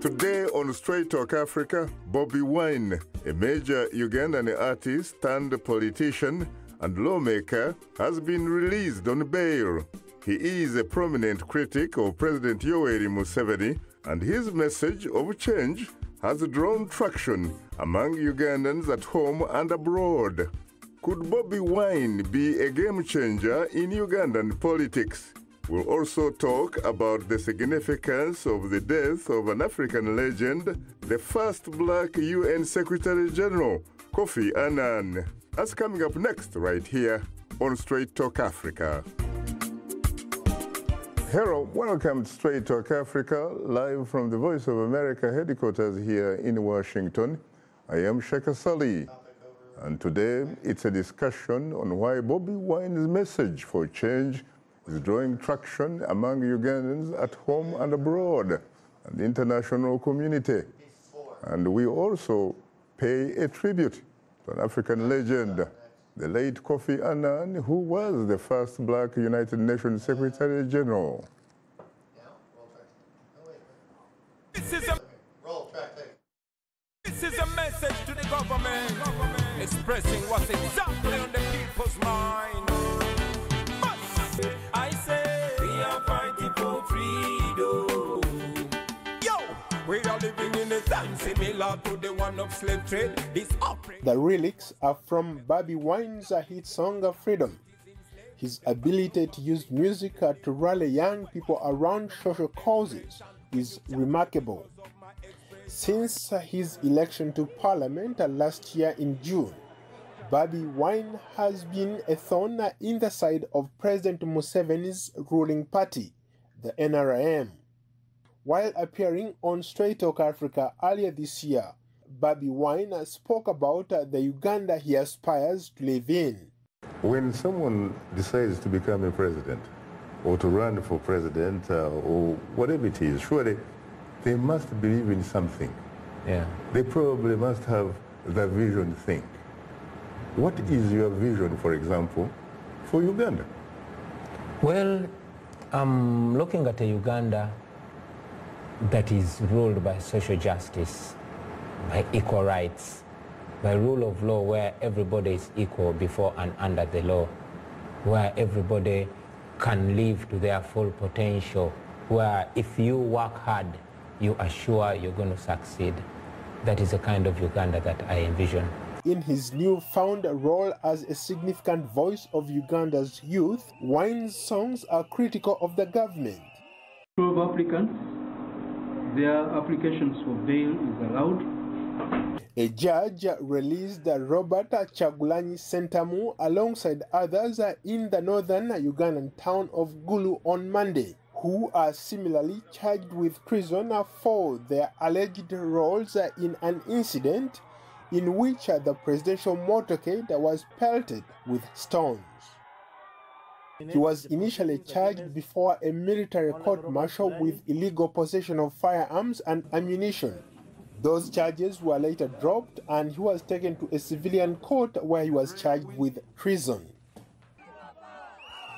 Today on Straight Talk Africa, Bobi Wine, a major Ugandan artist turned politician and lawmaker, has been released on bail. He is a prominent critic of President Yoweri Museveni, and his message of change has drawn traction among Ugandans at home and abroad. Could Bobi Wine be a game changer in Ugandan politics? We'll also talk about the significance of the death of an African legend, the first black UN Secretary General, Kofi Annan. That's coming up next right here on Straight Talk Africa. Hello, welcome to Straight Talk Africa, live from the Voice of America headquarters here in Washington. I am Sheikh Sali, and today it's a discussion on why Bobi Wine's message for change is drawing traction among Ugandans at home and abroad, and the international community. And we also pay a tribute to an African legend, the late Kofi Annan, who was the first black United Nations Secretary General. This is a message to the government, expressing what's exactly on the people's mind. I say, we are fighting for freedom. Yo, we are living in a time similar to the one of slave trade. The lyrics are from Bobi Wine's hit song Freedom. His ability to use music to rally young people around social causes is remarkable. Since his election to parliament last year in June, Bobi Wine has been a thorn in the side of President Museveni's ruling party, the NRM. While appearing on Straight Talk Africa earlier this year, Bobi Wine spoke about the Uganda he aspires to live in. When someone decides to become a president, or to run for president, or whatever it is, surely they must believe in something. Yeah. They probably must have the vision thing. What is your vision, for example, for Uganda? Well, I'm looking at a Uganda that is ruled by social justice, by equal rights, by rule of law where everybody is equal before and under the law, where everybody can live to their full potential, where if you work hard, you are sure you're going to succeed. That is the kind of Uganda that I envision. In his newfound role as a significant voice of Uganda's youth, Wine's songs are critical of the government. 12 applicants, their applications for bail is allowed. A judge released Robert Kyagulanyi Ssentamu alongside others in the northern Ugandan town of Gulu on Monday, who are similarly charged with treason for their alleged roles in an incident in which the presidential motorcade was pelted with stones. He was initially charged before a military court-martial with illegal possession of firearms and ammunition. Those charges were later dropped and he was taken to a civilian court where he was charged with treason.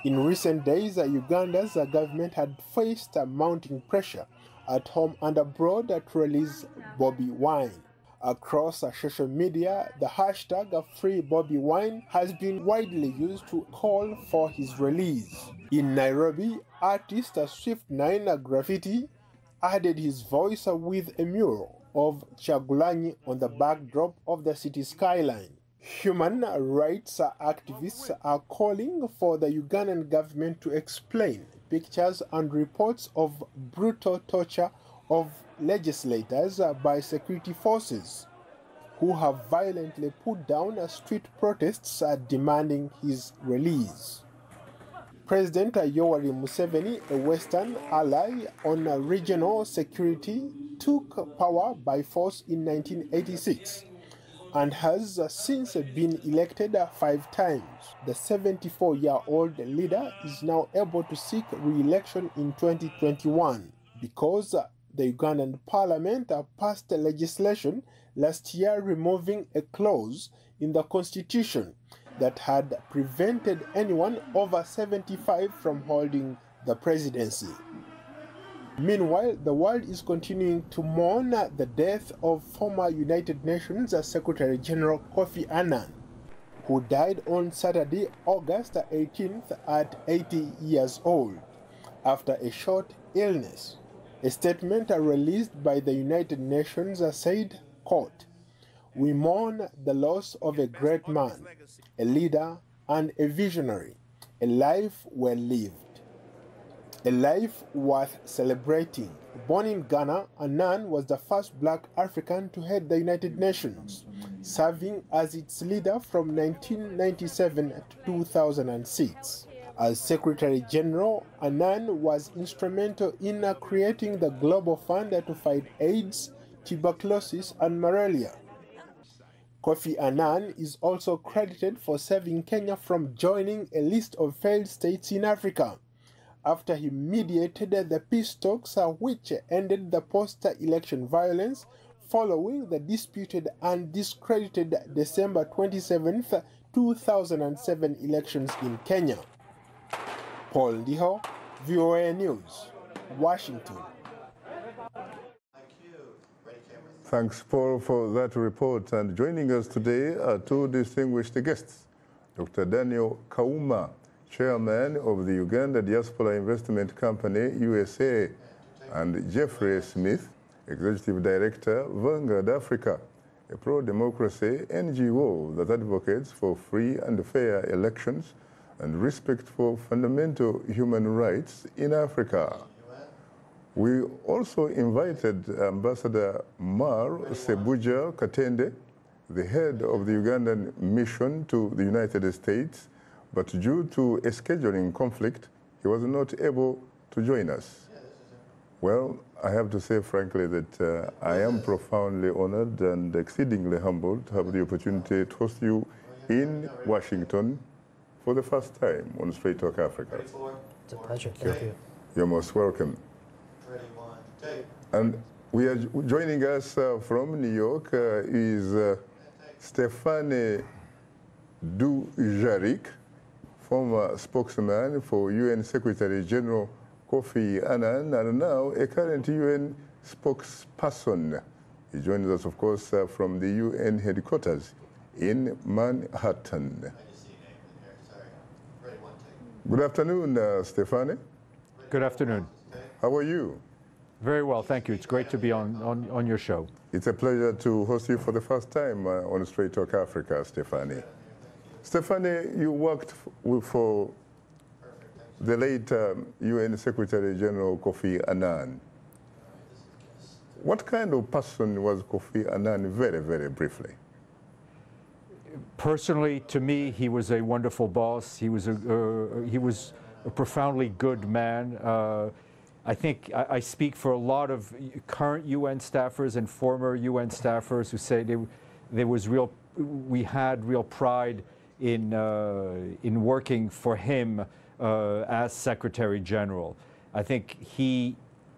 In recent days, Uganda's government had faced mounting pressure at home and abroad to release Bobi Wine. Across social media, the hashtag #FreeBobiWine has been widely used to call for his release. In Nairobi, artist Swift9 Graffiti added his voice with a mural of Kyagulanyi on the backdrop of the city skyline. Human rights activists are calling for the Ugandan government to explain pictures and reports of brutal torture of legislators by security forces who have violently put down street protests demanding his release. President Yoweri Museveni, a Western ally on regional security, took power by force in 1986 and has since been elected 5 times. The 74-year-old leader is now able to seek re-election in 2021 because the Ugandan parliament passed legislation last year removing a clause in the constitution that had prevented anyone over 75 from holding the presidency. Meanwhile, the world is continuing to mourn the death of former United Nations Secretary General Kofi Annan, who died on Saturday, August 18th at 80 years old after a short illness. A statement released by the United Nations said, quote, "We mourn the loss of a great man, a leader and a visionary, a life well lived. A life worth celebrating." Born in Ghana, Annan was the first black African to head the United Nations, serving as its leader from 1997 to 2006. As Secretary General, Annan was instrumental in creating the Global Fund to fight AIDS, tuberculosis, and malaria. Kofi Annan is also credited for saving Kenya from joining a list of failed states in Africa, after he mediated the peace talks which ended the post-election violence following the disputed and discredited December 27, 2007 elections in Kenya. Paul Ndiho, VOA News, Washington. Thanks, Paul, for that report. And joining us today are two distinguished guests. Dr. Daniel Kauma, Chairman of the Uganda Diaspora Investment Company, USA, and Jeffrey Smith, Executive Director, Vanguard Africa, a pro-democracy NGO that advocates for free and fair elections and respect for fundamental human rights in Africa. We also invited Ambassador Mar Sebuja Katende, the head of the Ugandan mission to the United States, but due to a scheduling conflict, he was not able to join us. Well, I have to say frankly that I am profoundly honored and exceedingly humbled to have the opportunity to host you in Washington for the first time on Straight Talk Africa. It's a pleasure, thank you. You're most welcome. And we are joining us from New York is Stéphane Dujarric, former spokesman for UN Secretary General Kofi Annan, and now a current UN spokesperson. He joins us, of course, from the UN headquarters in Manhattan. Good afternoon, Stéphane. Good afternoon. How are you? Very well, thank you. It's great to be on your show. It's a pleasure to host you for the first time on Straight Talk Africa, Stéphane. Stéphane, you worked for the late UN Secretary General Kofi Annan. What kind of person was Kofi Annan, very, very briefly? Personally, to me, he was a wonderful boss. He was a profoundly good man. I think I speak for a lot of current UN staffers and former UN staffers who say we had real pride in working for him as Secretary General. I think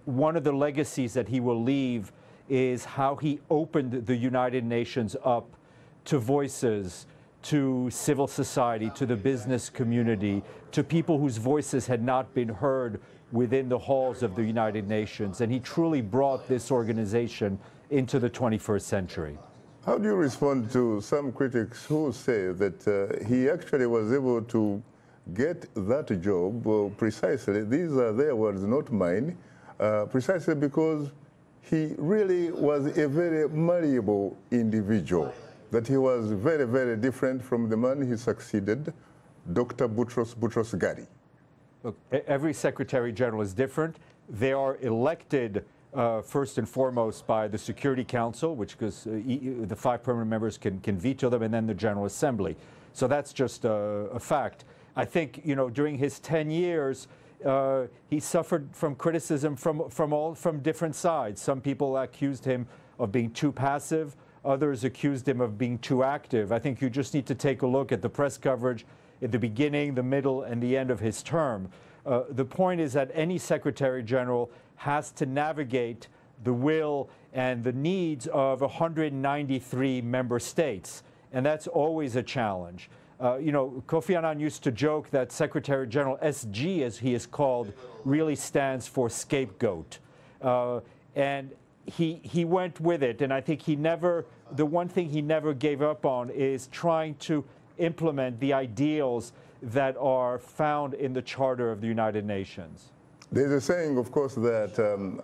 one of the legacies that he will leave is how he opened the United Nations up to voices, to civil society, to the business community, to people whose voices had not been heard within the halls of the United Nations. And he truly brought this organization into the 21st century. How do you respond to some critics who say that he actually was able to get that job precisely, these are their words, not mine, precisely because he really was a very malleable individual, that he was very, very different from the man he succeeded, Dr. Boutros Ghali? Look, every Secretary General is different. They are elected first and foremost by the Security Council, which because the 5 permanent members can veto them, and then the General Assembly. So that's just a fact. I think, during his 10 years, he suffered from criticism from different sides. Some people accused him of being too passive. Others accused him of being too active. I think you just need to take a look at the press coverage at the beginning, the middle, and the end of his term. The point is that any Secretary General has to navigate the will and the needs of 193 member states, and that's always a challenge. Kofi Annan used to joke that Secretary General SG, as he is called, really stands for scapegoat. And he went with it, and I think the one thing he never gave up on is trying to implement the ideals that are found in the Charter of the United Nations. There's a saying, of course, that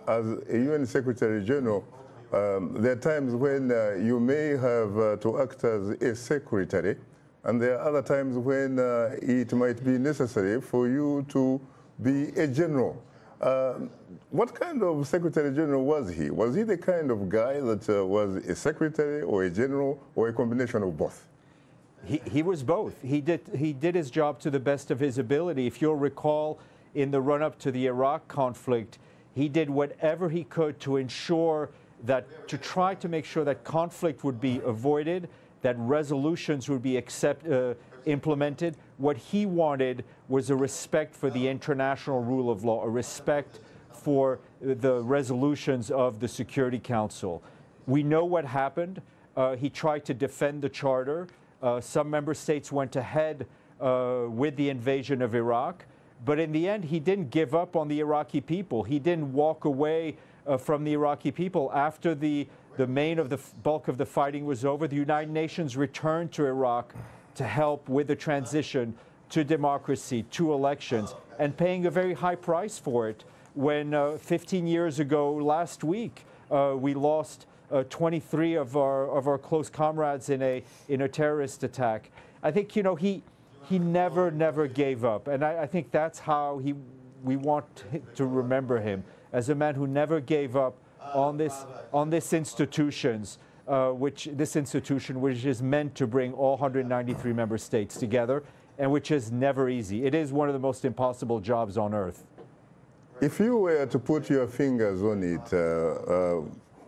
as a UN Secretary General, there are times when you may have to act as a secretary, and there are other times when it might be necessary for you to be a general. What kind of Secretary General was he? Was he the kind of guy that was a secretary or a general or a combination of both? He was both. He did his job to the best of his ability. If you'll recall, in the run-up to the Iraq conflict, he did whatever he could to ensure that, to try to make sure that conflict would be avoided, that resolutions would be implemented. What he wanted was a respect for the international rule of law, a respect for the resolutions of the Security Council. We know what happened. He tried to defend the Charter. Some member states went ahead with the invasion of Iraq. But in the end, he didn't give up on the Iraqi people. He didn't walk away from the Iraqi people. After the bulk of the fighting was over, the United Nations returned to Iraq to help with the transition to democracy, to elections, and paying a very high price for it. When 15 years ago, last week, we lost 23 of our close comrades in a terrorist attack. I think, you know, he never gave up, and I think that's how we want to remember him, as a man who never gave up on this institution, which is meant to bring all 193 member states together, and which is never easy. It is one of the most impossible jobs on earth. If you were to put your fingers on it,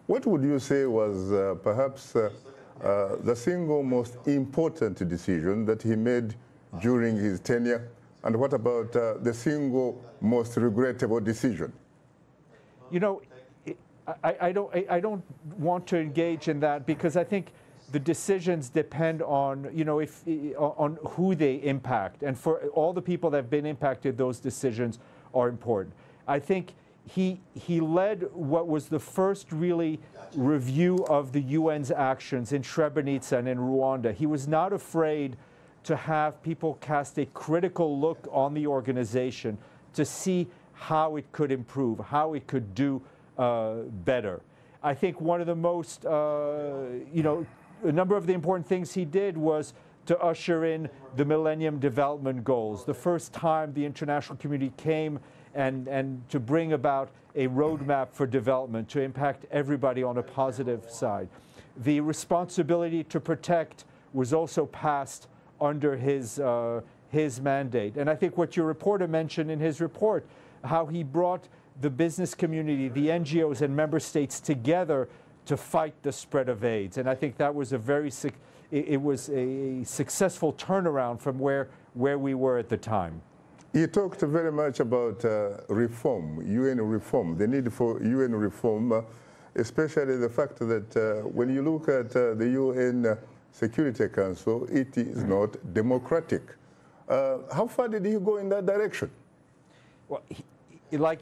what would you say was perhaps the single most important decision that he made during his tenure? And what about the single most regrettable decision? You know, I don't want to engage in that, because I think the decisions depend on, you know, on who they impact. And for all the people that have been impacted, those decisions are important. I think he led what was the first really review of the UN's actions in Srebrenica and in Rwanda. He was not afraid to have people cast a critical look on the organization to see how it could improve, how it could do better. I think one of the most, you know, a number of the important things he did was to usher in the Millennium Development Goals, the first time the international community came and to bring about a roadmap for development to impact everybody on a positive side. The responsibility to protect was also passed under his mandate. And I think what your reporter mentioned in his report, how he brought the business community, the NGOs and member states together to fight the spread of AIDS. And I think that was it was a successful turnaround from where we were at the time. You talked very much about reform, UN reform, the need for UN reform, especially the fact that when you look at the UN Security Council, it is not democratic. How far did he go in that direction? Well,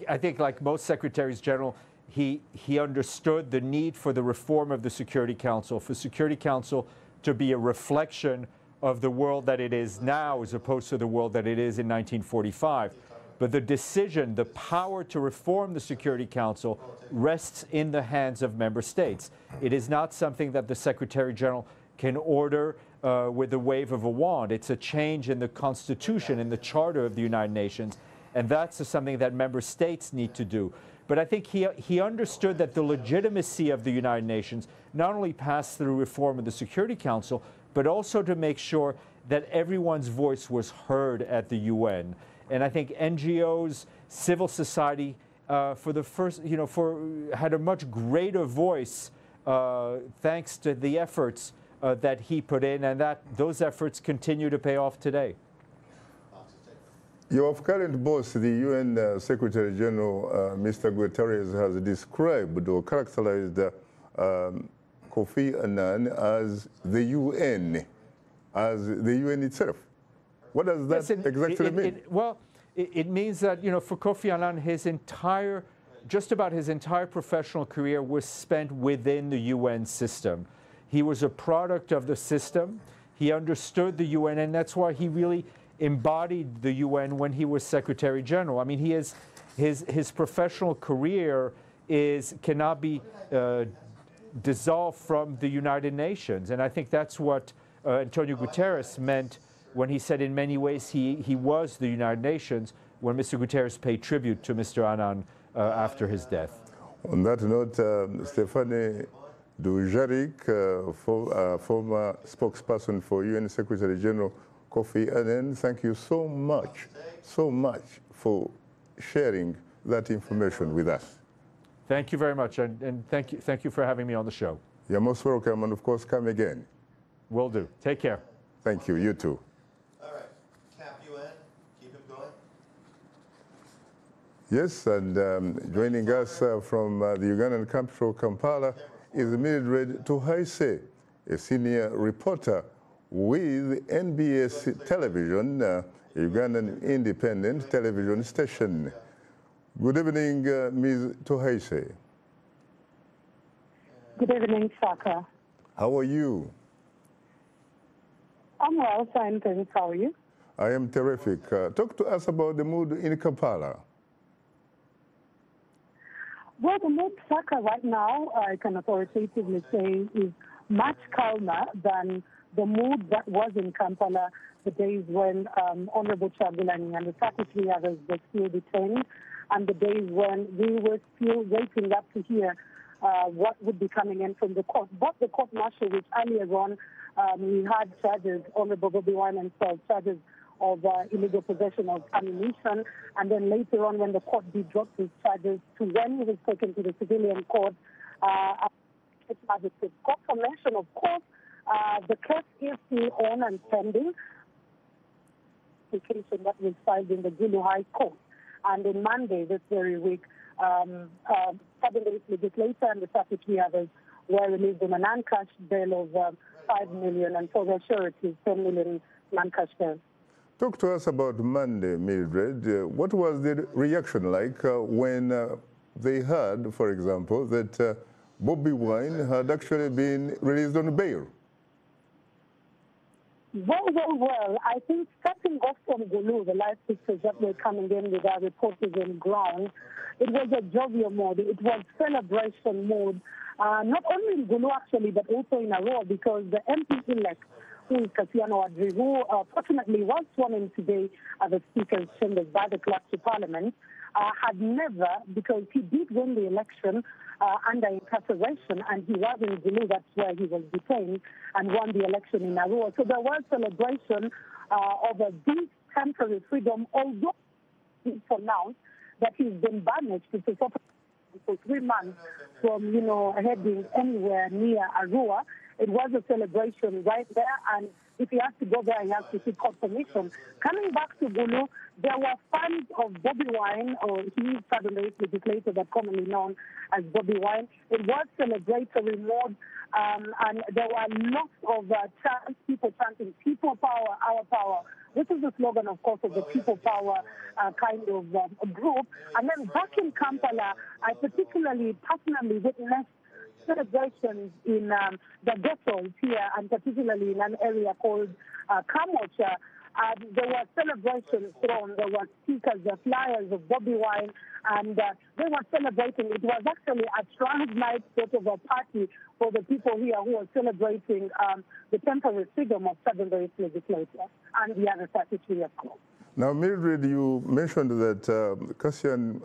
I think like most Secretaries General, he understood the need for the reform of the Security Council, for Security Council to be a reflection of the world that it is now as opposed to the world that it is in 1945. But the decision, the power to reform the Security Council rests in the hands of member states. It is not something that the Secretary General can order with the wave of a wand. It's a change in the Constitution, in the Charter of the United Nations, and that's something that member states need to do. But I think he understood that the legitimacy of the United Nations not only passed through reform of the Security Council, but also to make sure that everyone's voice was heard at the UN. And I think NGOs, civil society, for the first, you know, had a much greater voice thanks to the efforts that he put in, and that those efforts continue to pay off today. Your current boss, the UN Secretary General, Mr. Guterres, has described or characterized Kofi Annan as the UN itself. What does that exactly mean? Well, it means that, you know, for Kofi Annan, his entire just about his entire professional career was spent within the UN system. He was a product of the system. He understood the UN, and that's why he really embodied the UN when he was Secretary General. I mean, his professional career cannot be dissolved from the United Nations, and I think that's what Antonio Guterres meant when he said in many ways he was the United Nations when Mr. Guterres paid tribute to Mr. Annan after his death. On that note, Stephanie Dujarric, former spokesperson for UN Secretary General Kofi Annan, thank you so much for sharing that information with us. Thank you very much, and thank you for having me on the show. You're most welcome, and of course, come again. Will do. Take care. Thank you. You too. All right. Cap UN, keep him going. Yes, and joining us from the Ugandan capital, Kampala, is Mildred Tuhaise, a senior reporter with NBS Television, a Ugandan independent television station. Good evening, Ms. Tuhaise. Good evening, Saka. How are you? I'm well, fine, thanks. How are you? I am terrific. Talk to us about the mood in Kampala. Well, the mood, Saka, right now, I can authoritatively say, is much calmer than the mood that was in Kampala the days when Honorable Chagulanyi and the 33 others were still detained, and the days when we were still waiting up to hear what would be coming in from the court. But the court martial, which earlier on we had charges, Honorable Bobi Wine and charges of illegal possession of ammunition, and then later on when the court dropped his charges to when he was taken to the civilian court, magistrate confirmation, of course, the case is still on and pending. The case that was filed in the Gulu High Court. And on Monday this very week, 7 days later, and the 33 others were released on a non-cash bail of 5 million, and for their sureties, 10 million non-cash bail. Talk to us about Monday, Mildred. What was the reaction like when they heard, for example, that Bobi Wine had actually been released on bail? Well, I think starting off from Gulu, the live pictures that were coming in with our reporters on ground, it was a jovial mode. It was celebration mode, not only in Gulu actually, but also in Arua, because the MP-elect, who is Kasiano Wadri, who fortunately was sworn in today at the Speaker's chambers by the Clerk to Parliament, had never, because he did win the election under incarceration, and he was in Gulu, that's where he was detained, and won the election in Arua. So there was celebration of a deep temporary freedom, although he pronounced that he's been banished for 3 months from, heading anywhere near Arua. It was a celebration right there, and if he has to go there, he has to seek confirmation. Coming back to Gulu, there were fans of Bobi Wine, or he suddenly legislator that commonly known as Bobi Wine. It was celebratory mode, and there were lots of people chanting "People Power, Our Power," which is the slogan, of course, of the People Power kind of group. And then back in Kampala, I personally witnessed celebrations in the ghettos here, and particularly in an area called Kamocha. There were celebrations thrown. There were stickers, the flyers of Bobi Wine, and they were celebrating. It was actually a trans-night sort of a party for the people here who were celebrating the temporary freedom of 7 days legislature and the other 33, of course. Now, Mildred, you mentioned that Cassian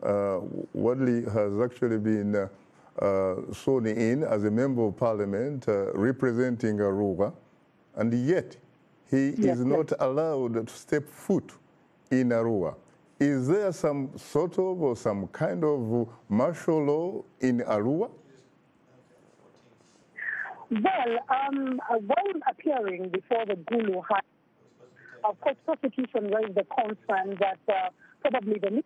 Wadley has actually been sworn in as a member of parliament representing Arua, and yet he is not allowed to step foot in Arua. Is there some sort of or some kind of martial law in Arua? Well, when appearing before the Gulu High, of course, prosecution raised the concern that probably the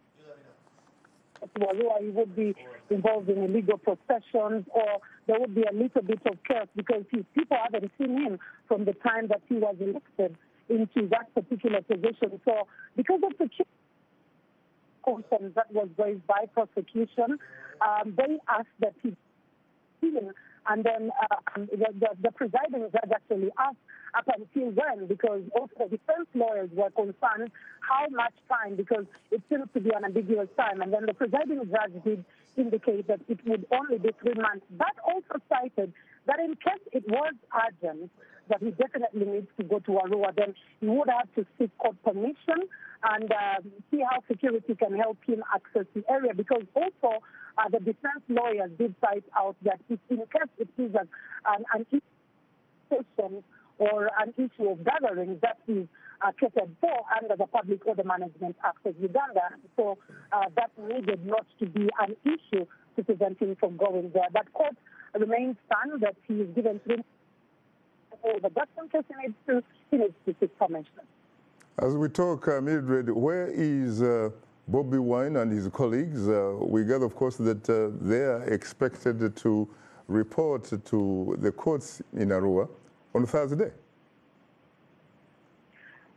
he would be involved in illegal processions, or there would be a little bit of chaos because people haven't seen him from the time that he was elected into that particular position. So because of the concerns that was raised by prosecution. They asked that he and then the presiding judge actually asked up until when, because also the defense lawyers were concerned how much time, because it seems to be an ambiguous time. And then the presiding judge did indicate that it would only be 3 months, but also cited that in case it was urgent, that he definitely needs to go to Arua, then he would have to seek court permission and see how security can help him access the area, because also the defense lawyers did cite out that if in case it is an issue or an issue of gathering that is catered for under the Public Order Management Act of Uganda, so that needed not to be an issue to prevent him from going there. But court remains firm that he is given 3 months. But just in case he needs to seek permission. As we talk, Mildred, where is Bobi Wine and his colleagues? We gather, of course, that they are expected to report to the courts in Arua on Thursday.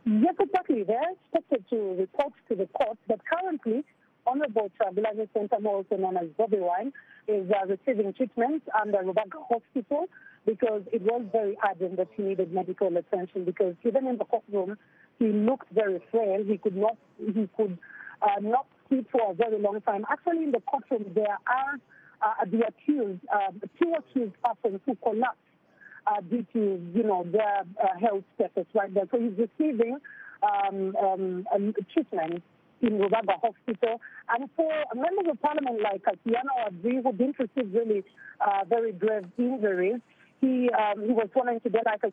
Yes, exactly. They're expected to report to the court, but currently, Honorable Trabilani Sentamo, also known as Bobi Wine, is receiving treatment under Rubaga Hospital because it was very urgent that he needed medical attention, because even in the courtroom, he looked very frail. He could not sit for a very long time. Actually, in the courtroom, there are the accused, 2 accused persons who collapsed due to, their health status right there. So he's receiving treatment in Rubaga Hospital. And for members of parliament like Kasiano Adri, who didn't receive really very grave injuries, he was wanting to get like a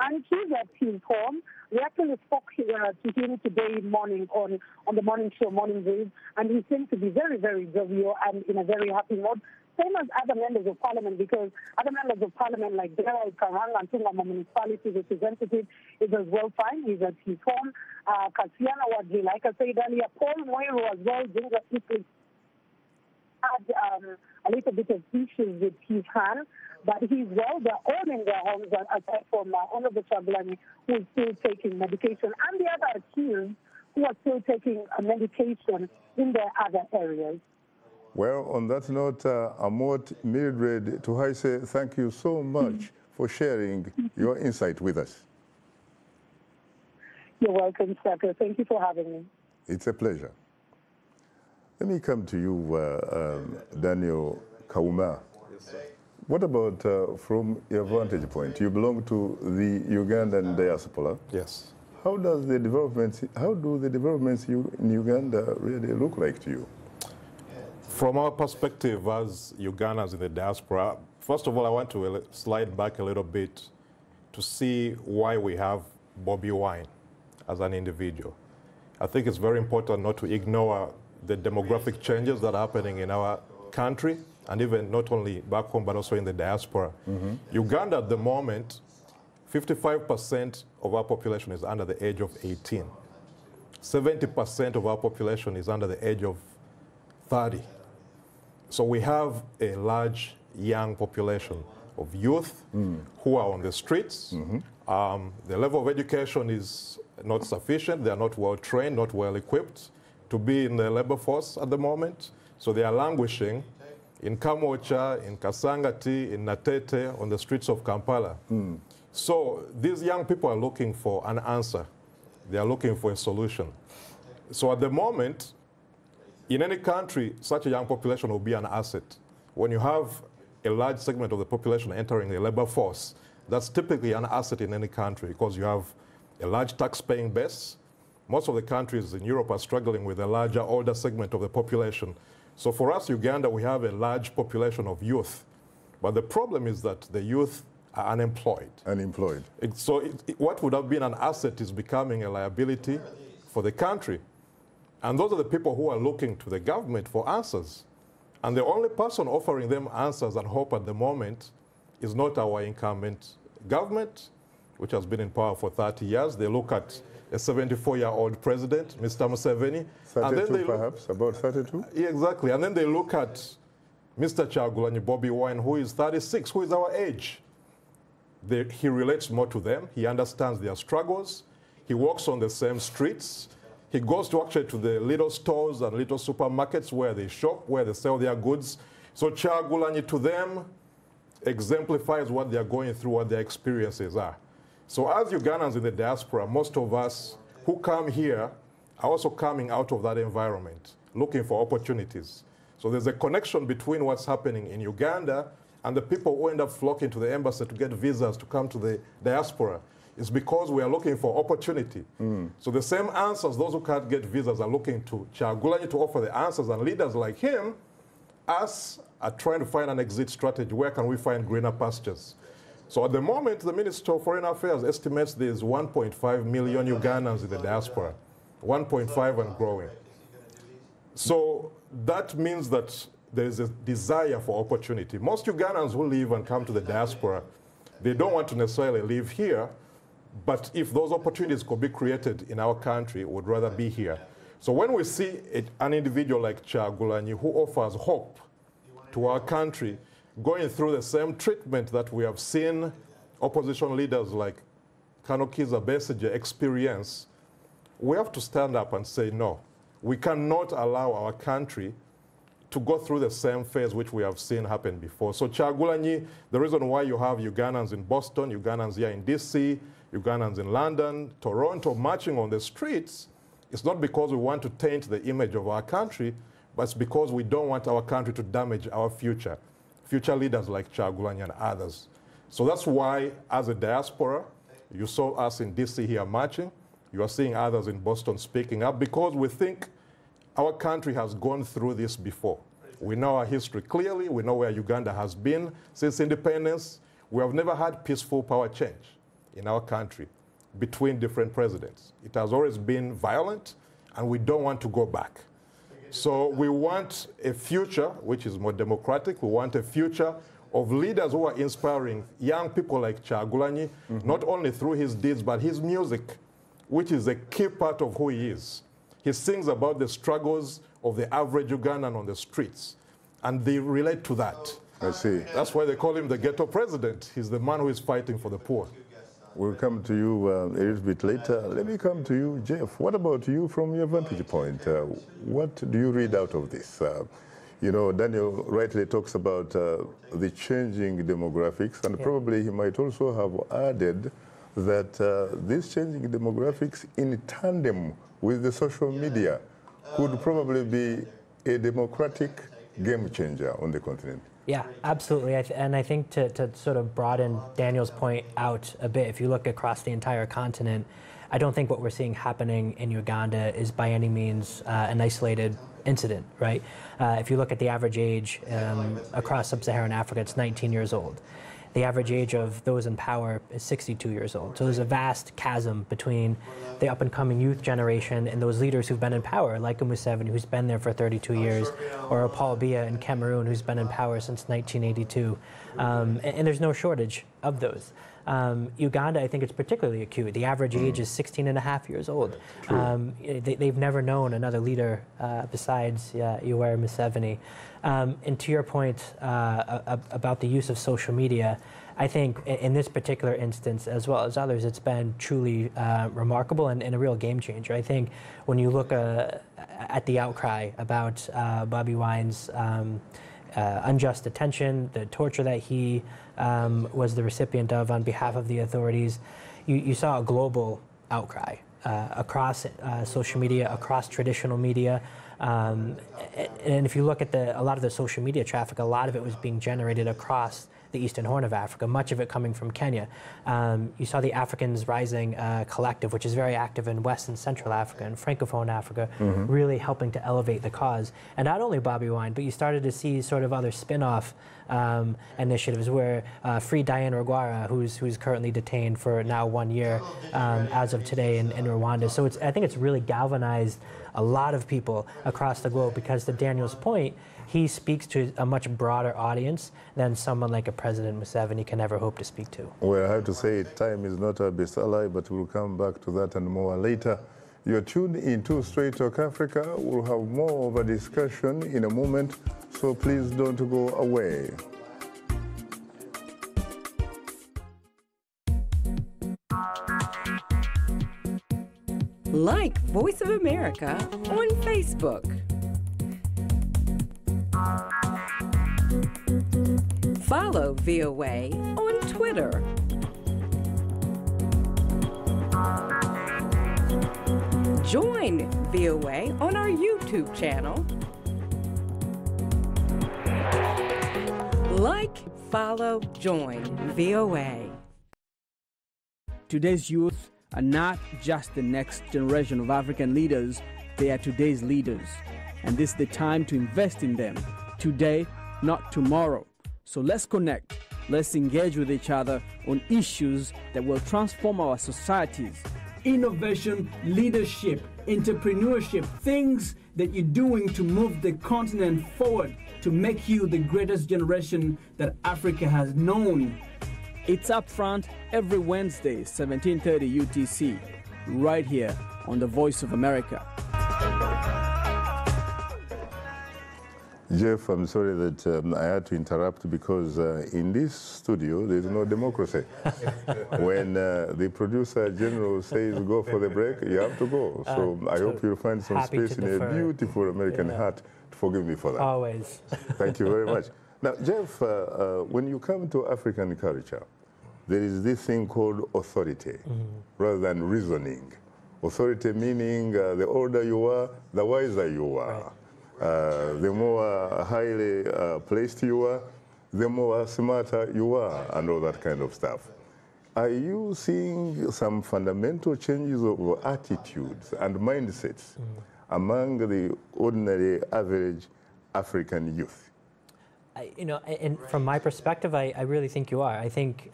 and he's at his home. We actually spoke to him today morning on the morning show, Morning Breeze, and he seemed to be very, very jovial and in a very happy mood. Same as other members of parliament, because other members of parliament like Gerald Karang and Tungama municipality representative is as well fine. He's at his home. Kasiana Wadri, like I said earlier, Paul Moiro as well, had a little bit of issues with his hand, but he's well. They're all in their homes, aside from Honorable Trabilani, who is still taking medication, and the other accused who are still taking medication in their other areas. Well, on that note, Amot, Mildred Tuhaise, thank you so much for sharing your insight with us. You're welcome, Saka. Thank you for having me. It's a pleasure. Let me come to you, Daniel Kauma. Yes, sir. What about from your vantage point? You belong to the Ugandan diaspora. Yes. How do the developments in Uganda really look like to you? From our perspective as Ugandans in the diaspora, first of all, I want to slide back a little bit to see why we have Bobi Wine as an individual. I think it's very important not to ignore the demographic changes that are happening in our country, and even not only back home, but also in the diaspora. Uganda at the moment, 55% of our population is under the age of 18. 70% of our population is under the age of 30. So we have a large young population of youth who are on the streets. The level of education is not sufficient. They are not well trained, not well equipped to be in the labor force at the moment. So they are languishing in Kamocha, in Kasangati, in Natete, on the streets of Kampala. So these young people are looking for an answer. They are looking for a solution. So at the moment, in any country, such a young population will be an asset. When you have a large segment of the population entering the labor force, that's typically an asset in any country because you have a large tax-paying base. Most of the countries in Europe are struggling with a larger, older segment of the population. So for us, Uganda, we have a large population of youth. But the problem is that the youth are unemployed. Unemployed. So what would have been an asset is becoming a liability for the country. And those are the people who are looking to the government for answers. And the only person offering them answers and hope at the moment is not our incumbent government, which has been in power for 30 years. They look at a 74-year-old president, Mr. Museveni. 32 and then they perhaps, about 32? Yeah, exactly. And then they look at Mr. Kyagulanyi Bobi Wine, who is 36, who is our age. He relates more to them. He understands their struggles. He walks on the same streets. He goes to actually to the little stores and little supermarkets where they shop, where they sell their goods. So Kyagulanyi to them exemplifies what they're going through, what their experiences are. So as Ugandans in the diaspora, most of us who come here are also coming out of that environment, looking for opportunities. So there's a connection between what's happening in Uganda and the people who end up flocking to the embassy to get visas to come to the diaspora. It's because we are looking for opportunity. So the same answers those who can't get visas are looking to Kyagulanyi to offer the answers, and leaders like him, us, are trying to find an exit strategy. Where can we find greener pastures? So at the moment, the Minister of Foreign Affairs estimates there's 1.5 million Ugandans in the diaspora, 1.5 and growing. So that means that there is a desire for opportunity. Most Ugandans who live and come to the diaspora, they don't want to necessarily live here, but if those opportunities could be created in our country, would rather be here. So when we see an individual like Kyagulanyi who offers hope to our country, going through the same treatment that we have seen opposition leaders like Kanokiza Besigye experience, we have to stand up and say, no, we cannot allow our country to go through the same phase which we have seen happen before. So Kyagulanyi, the reason why you have Ugandans in Boston, Ugandans here in DC, Ugandans in London, Toronto marching on the streets, it's not because we want to taint the image of our country, but it's because we don't want our country to damage our future leaders like Kyagulanyi and others. So that's why, as a diaspora, you saw us in DC here marching. You are seeing others in Boston speaking up, because we think our country has gone through this before. We know our history clearly. We know where Uganda has been since independence. We have never had peaceful power change in our country between different presidents. It has always been violent, and we don't want to go back. So we want a future which is more democratic. We want a future of leaders who are inspiring young people like Kyagulanyi, not only through his deeds, but his music, which is a key part of who he is. He sings about the struggles of the average Ugandan on the streets, and they relate to that. I see. That's why they call him the ghetto president. He's the man who is fighting for the poor. We'll come to you a little bit later. Let me come to you, Jeff. What about you from your vantage point? What do you read out of this? You know, Daniel rightly talks about the changing demographics, and probably he might also have added that these changing demographics in tandem with the social media could probably be a democratic game changer on the continent. Yeah, absolutely. And I think to sort of broaden Daniel's point out a bit, if you look across the entire continent, I don't think what we're seeing happening in Uganda is by any means an isolated incident, right? If you look at the average age across sub-Saharan Africa, it's 19 years old. The average age of those in power is 62 years old. So there's a vast chasm between the up-and-coming youth generation and those leaders who've been in power, like a Museveni, who's been there for 32 years, or a Paul Biya in Cameroon, who's been in power since 1982. And there's no shortage of those. Uganda, I think it's particularly acute. The average age is 16 and a half years old. They've never known another leader besides Yoweri Museveni. And to your point about the use of social media, I think in this particular instance, as well as others, it's been truly remarkable and a real game changer. I think when you look at the outcry about Bobi Wine's unjust detention, the torture that he was the recipient of on behalf of the authorities, you saw a global outcry across social media, across traditional media. And if you look at a lot of the social media traffic, a lot of it was being generated across the Eastern Horn of Africa, much of it coming from Kenya. You saw the Africans Rising Collective, which is very active in West and Central Africa and Francophone Africa, really helping to elevate the cause. And not only Bobi Wine, but you started to see sort of other spin-off initiatives where Free Diane Rwigara, who's currently detained for now 1 year as of today in Rwanda. So I think it's really galvanized a lot of people across the globe, because to Daniel's point, he speaks to a much broader audience than someone like a President Museveni can ever hope to speak to. Well, I have to say, time is not our best ally, but we'll come back to that and more later. You're tuned into Straight Talk Africa. We'll have more of a discussion in a moment, so please don't go away. Like Voice of America on Facebook. Follow VOA on Twitter. Join VOA on our YouTube channel. Like, follow, join VOA. Today's youth are not just the next generation of African leaders, they are today's leaders. And this is the time to invest in them. Today, not tomorrow. So let's connect. Let's engage with each other on issues that will transform our societies. Innovation, leadership, entrepreneurship, things that you're doing to move the continent forward, to make you the greatest generation that Africa has known. It's Upfront every Wednesday, 1730 UTC, right here on the Voice of America. Jeff, I'm sorry that I had to interrupt because in this studio there's no democracy. When the producer general says go for the break, you have to go. So I hope you'll find some space in a beautiful American hat to forgive me for that. Always. Thank you very much. Now, Jeff, when you come to African culture, there is this thing called authority rather than reasoning. Authority meaning the older you are, the wiser you are. Right. The more highly placed you are, the more smarter you are, and all that kind of stuff. Are you seeing some fundamental changes of attitudes and mindsets among the ordinary, average African youth? And from my perspective, I really think you are. I think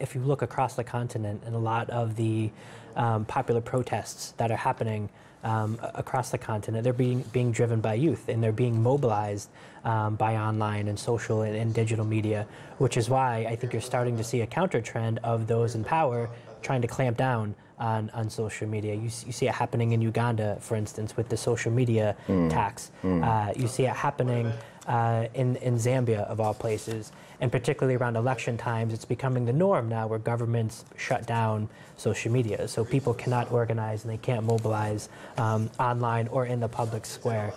if you look across the continent and a lot of the popular protests that are happening across the continent, they're being driven by youth, and they're being mobilized by online and social and digital media, which is why I think you're starting to see a counter trend of those in power trying to clamp down on social media. You see it happening in Uganda, for instance, with the social media tax. You see it happening in Zambia, of all places, and particularly around election times, it's becoming the norm now where governments shut down social media. So people cannot organize and they can't mobilize online or in the public square.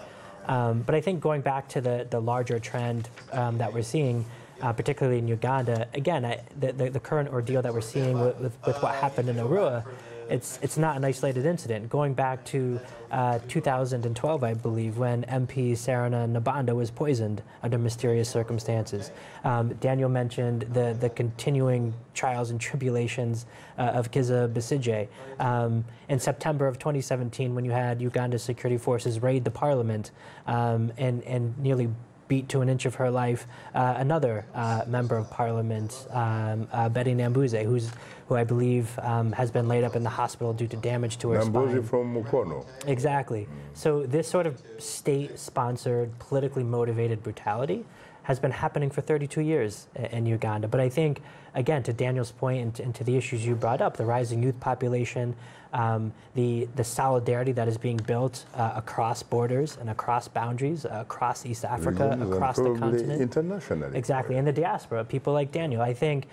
But I think going back to the larger trend that we're seeing, particularly in Uganda, again, the current ordeal that we're seeing with what happened in Arua, it's not an isolated incident. Going back to 2012, I believe, when MP Sarana Nabanda was poisoned under mysterious circumstances. Daniel mentioned the continuing trials and tribulations of Kizza Besigye. In September of 2017, when you had Uganda's security forces raid the parliament and nearly beat to an inch of her life another member of parliament, Betty Nambuze, who I believe has been laid up in the hospital due to damage to her spine. Nambuze from Mukono. Exactly. So this sort of state-sponsored, politically motivated brutality has been happening for 32 years in Uganda. But I think, again, to Daniel's point and to the issues you brought up, the rising youth population, the solidarity that is being built across borders and across boundaries, across East Africa, across the continent. Internationally. Exactly, and the diaspora, people like Daniel. I think,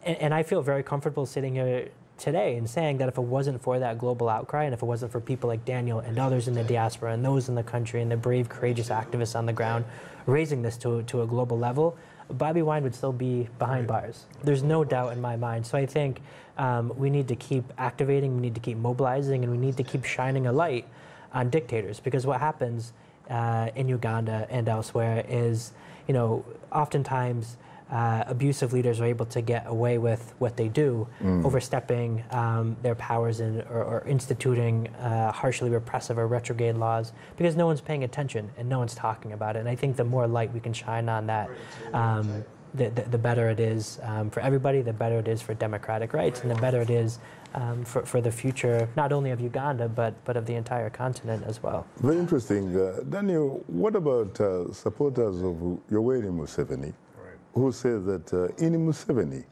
and I feel very comfortable sitting here today and saying that if it wasn't for that global outcry, and if it wasn't for people like Daniel and others in the diaspora and those in the country and the brave, courageous activists on the ground raising this to a global level, Bobi Wine would still be behind bars. There's no doubt in my mind. So I think we need to keep activating, we need to keep mobilizing, and we need to keep shining a light on dictators, because what happens in Uganda and elsewhere is, oftentimes abusive leaders are able to get away with what they do, overstepping their powers or instituting harshly repressive or retrograde laws, because no one's paying attention and no one's talking about it. And I think the more light we can shine on that, the better it is for everybody, the better it is for democratic rights, and the better it is for the future, not only of Uganda, but of the entire continent as well. Very interesting. Daniel, what about supporters of Yoweri Museveni, who says that in Museveni,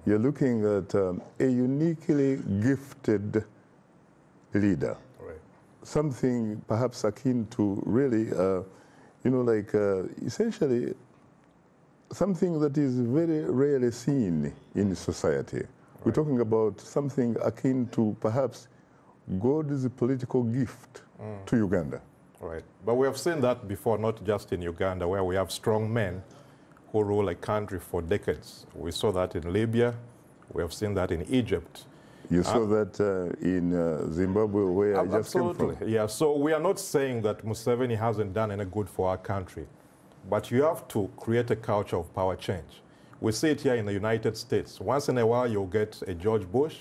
you're looking at a uniquely gifted leader, something perhaps akin to really, essentially something that is very rarely seen in society. We're talking about something akin to perhaps God's political gift to Uganda. Right. But we have seen that before, not just in Uganda, where we have strong men who rule a country for decades. We saw that in Libya. We have seen that in Egypt. You saw that in Zimbabwe, where I just came from. Yeah, so we are not saying that Museveni hasn't done any good for our country, but you have to create a culture of power change. We see it here in the United States. Once in a while, you'll get a George Bush,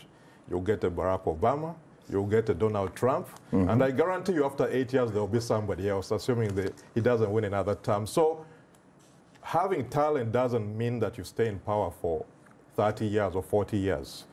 you'll get a Barack Obama, you'll get a Donald Trump, and I guarantee you after 8 years, there'll be somebody else, assuming that he doesn't win another term. So having talent doesn't mean that you stay in power for 30 years or 40 years,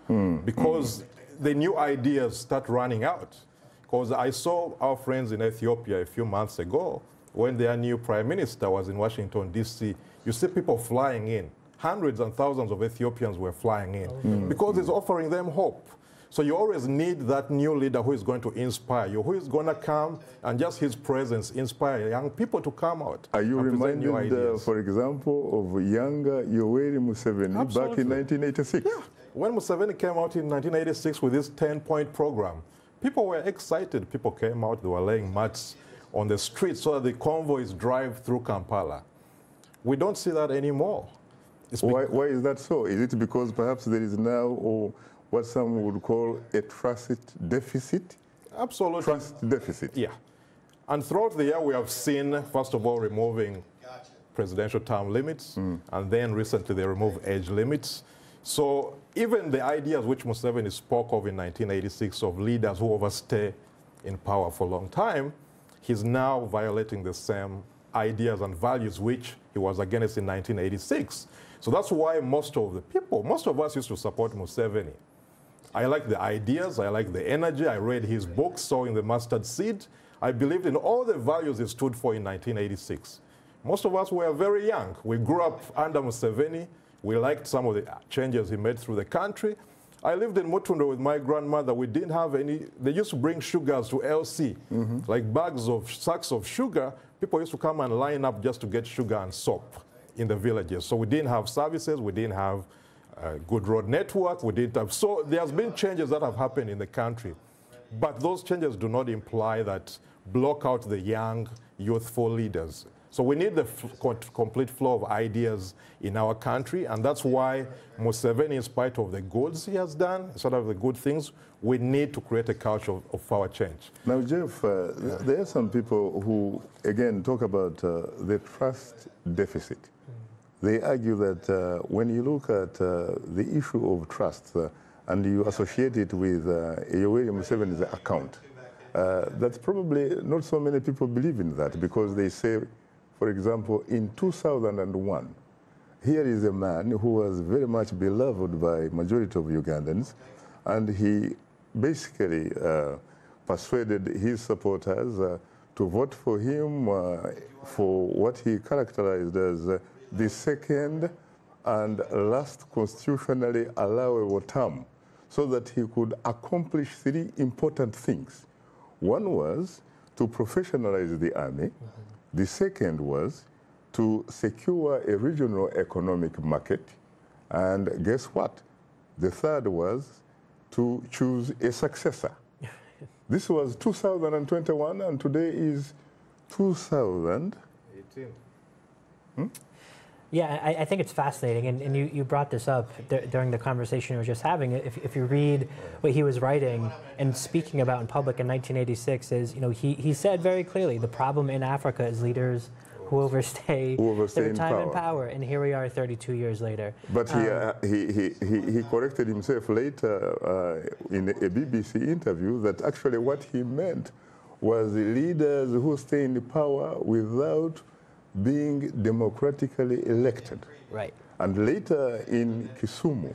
because the new ideas start running out. Because I saw our friends in Ethiopia a few months ago, when their new prime minister was in Washington, D.C., you see people flying in. Hundreds and thousands of Ethiopians were flying in because it's offering them hope. So you always need that new leader who is going to inspire you, who is going to come and just his presence inspire young people to come out. Are you reminded, for example, of younger Yoweri Museveni back in 1986? Yeah. When Museveni came out in 1986 with his 10-point program, people were excited. People came out, they were laying mats on the streets so that the convoys drive through Kampala. We don't see that anymore. Why is that so? Is it because perhaps there is now what some would call a trust deficit? Absolutely. Trust deficit. Yeah. And throughout the year, we have seen, first of all, removing presidential term limits, and then recently they removed age limits. So even the ideas which Museveni spoke of in 1986 of leaders who overstay in power for a long time, he's now violating the same ideas and values which he was against in 1986. So that's why most of us used to support Museveni. I like the ideas, I like the energy, I read his book, Sowing the Mustard Seed. I believed in all the values he stood for in 1986. Most of us were very young. We grew up under Museveni. We liked some of the changes he made through the country. I lived in Mutunda with my grandmother. We didn't have any, they used to bring sugars to LC, like sacks of sugar. People used to come and line up just to get sugar and soap in the villages. So we didn't have services, we didn't have a good road network, we didn't have, so there's been changes that have happened in the country. But those changes do not imply that block out the young, youthful leaders. So we need the complete flow of ideas in our country, and that's why Museveni, in spite of the goods he has done, sort of the good things, we need to create a culture of power change. Now, Jeff, there are some people who, again, talk about the trust deficit. They argue that when you look at the issue of trust and you associate it with Yoweri Museveni's account, that's probably not so many people believe in that, because they say, for example, in 2001, here is a man who was very much beloved by majority of Ugandans, and he basically persuaded his supporters to vote for him for what he characterized as the second and last constitutionally allowable term, so that he could accomplish three important things. One was to professionalize the army. The second was to secure a regional economic market. And guess what? The third was to choose a successor. This was 2021, and today is 2018. Yeah, I think it's fascinating, and you brought this up during the conversation we were just having. If you read what he was writing and speaking about in public in 1986, is, you know, he said very clearly, the problem in Africa is leaders who overstay their time in power, and here we are 32 years later. But he corrected himself later in a BBC interview that actually what he meant was the leaders who stay in power without being democratically elected. Right. And later in Kisumu,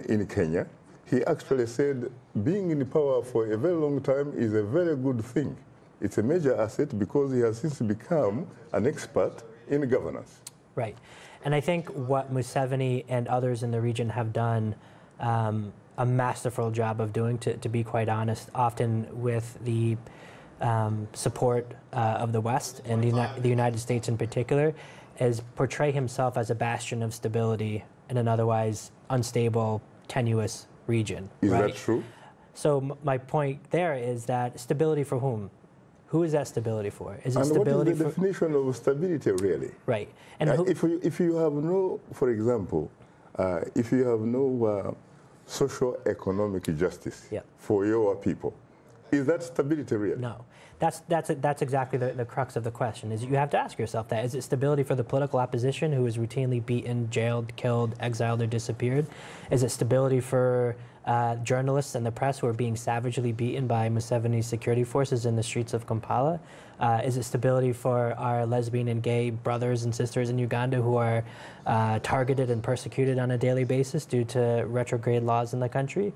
in Kenya, he actually said being in power for a very long time is a very good thing. It's a major asset because he has since become an expert in governance. Right. And I think what Museveni and others in the region have done a masterful job of doing, to be quite honest, often with the support of the West and the United States in particular, is portray himself as a bastion of stability in an otherwise unstable, tenuous region. Is right? that true? So my point there is that stability for whom? Who is that stability for? Is it and stability what is the definition of stability, really? Right. And if you have no, for example, if you have no socio-economic justice for your people, is that stability really? No. That's exactly the crux of the question, is you have to ask yourself that. Is it stability for the political opposition who is routinely beaten, jailed, killed, exiled, or disappeared? Is it stability for journalists and the press who are being savagely beaten by Museveni's security forces in the streets of Kampala? Is it stability for our lesbian and gay brothers and sisters in Uganda who are targeted and persecuted on a daily basis due to retrograde laws in the country?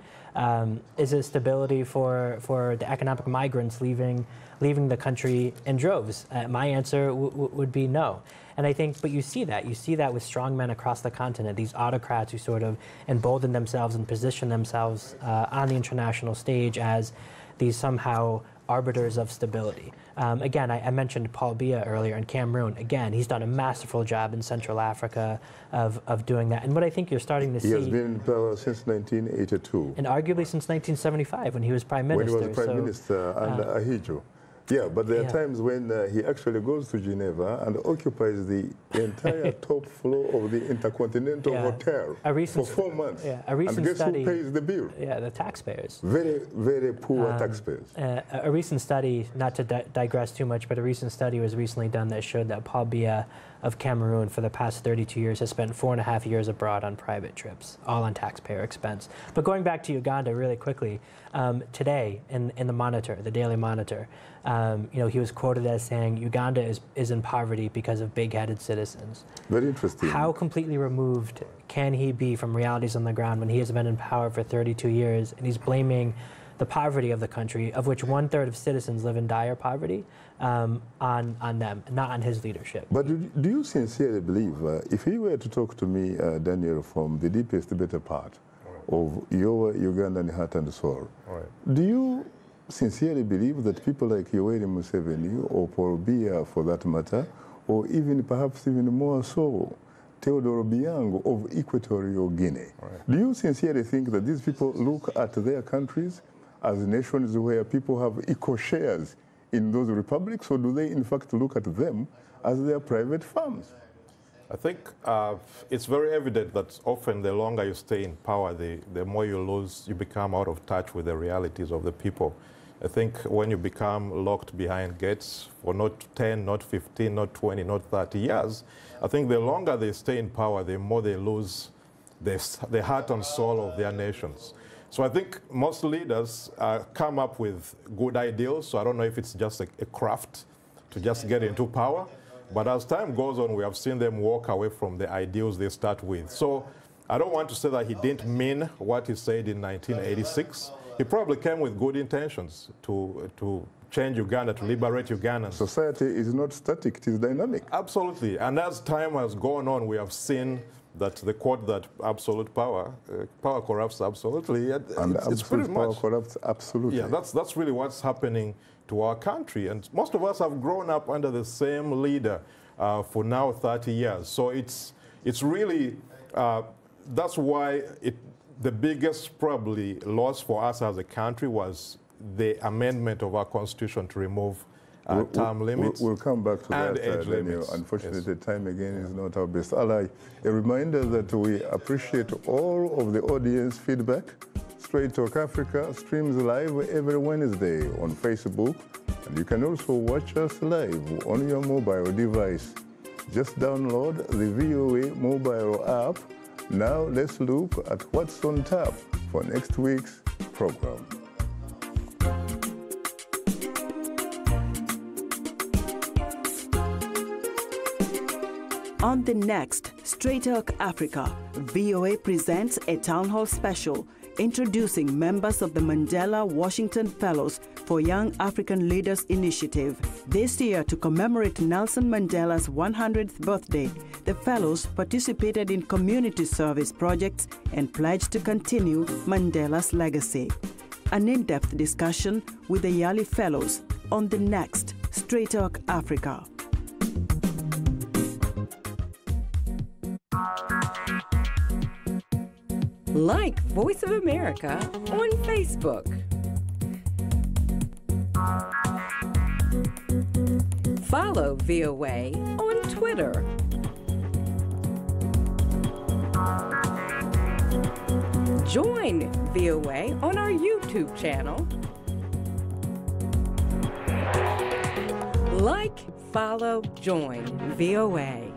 Is it stability for the economic migrants leaving the country in droves? My answer would be no. And I think, but you see that with strong men across the continent, these autocrats who sort of embolden themselves and position themselves on the international stage as these somehow arbiters of stability. Again, I mentioned Paul Biya earlier in Cameroon. Again, he's done a masterful job in Central Africa of doing that. And what I think you're starting to see... He has been in power since 1982. And arguably since 1975 when he was Prime Minister. When he was Prime Minister under Ahidjo. Yeah, but there are times when he actually goes to Geneva and occupies the entire top floor of the Intercontinental Hotel for 4 months. Yeah, a recent and guess study, who pays the bill? Yeah, the taxpayers. Very, very poor taxpayers. A recent study, not to digress too much, but a recent study was recently done that showed that Paul Biya of Cameroon for the past 32 years has spent 4.5 years abroad on private trips, all on taxpayer expense. But going back to Uganda really quickly, today in the Monitor, the Daily Monitor, he was quoted as saying Uganda is in poverty because of big-headed citizens. Very interesting. How completely removed can he be from realities on the ground when he has been in power for 32 years and he's blaming the poverty of the country, of which 1/3 of citizens live in dire poverty, on them, not on his leadership. But do you sincerely believe, if he were to talk to me, Daniel, from the deepest, better part of your Ugandan heart and soul, do you sincerely believe that people like Yoweri Museveni or Paul Biya, for that matter, or even perhaps even more so, Theodore Obiang of Equatorial Guinea, do you sincerely think that these people look at their countries as nations where people have equal shares in those republics, or do they in fact look at them as their private farms? I think it's very evident that often the longer you stay in power, the more you become out of touch with the realities of the people. I think when you become locked behind gates for not 10, not 15, not 20, not 30 years, I think the longer they stay in power, the more they lose the heart and soul of their nations. So I think most leaders come up with good ideals, so I don't know if it's just a craft to just get into power, but as time goes on, we have seen them walk away from the ideals they start with. So I don't want to say that he didn't mean what he said in 1986. He probably came with good intentions to change Uganda, to liberate Ugandans. Society is not static, it is dynamic. Absolutely. And as time has gone on, we have seen that the quote that absolute power corrupts absolutely. And it's pretty much, power corrupts absolutely. Yeah, that's really what's happening to our country. And most of us have grown up under the same leader for now 30 years. So it's really, that's why the biggest probably loss for us as a country was the amendment of our constitution to remove term limits. We'll come back to that, Daniel. Unfortunately, time again is not our best ally. A reminder that we appreciate all of the audience feedback. Straight Talk Africa streams live every Wednesday on Facebook, and you can also watch us live on your mobile device. Just download the VOA mobile app. Now let's look at what's on tap for next week's program. On the next Straight Talk Africa, VOA presents a town hall special introducing members of the Mandela Washington Fellows for Young African Leaders Initiative. This year, to commemorate Nelson Mandela's 100th birthday, the Fellows participated in community service projects and pledged to continue Mandela's legacy. An in-depth discussion with the Yali Fellows on the next Straight Talk Africa. Like Voice of America on Facebook. Follow VOA on Twitter. Join VOA on our YouTube channel. Like, follow, join VOA.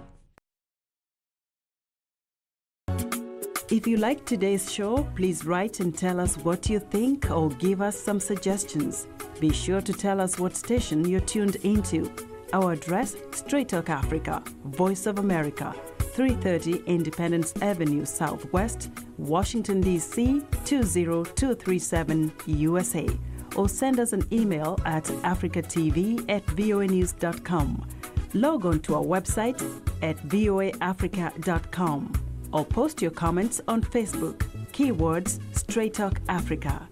If you like today's show, please write and tell us what you think or give us some suggestions. Be sure to tell us what station you're tuned into. Our address, Straight Talk Africa, Voice of America, 330 Independence Avenue Southwest, Washington, D.C. 20237 USA. Or send us an email at africatv@voanews.com. Log on to our website at voaafrica.com. Or post your comments on Facebook. Keywords Straight Talk Africa.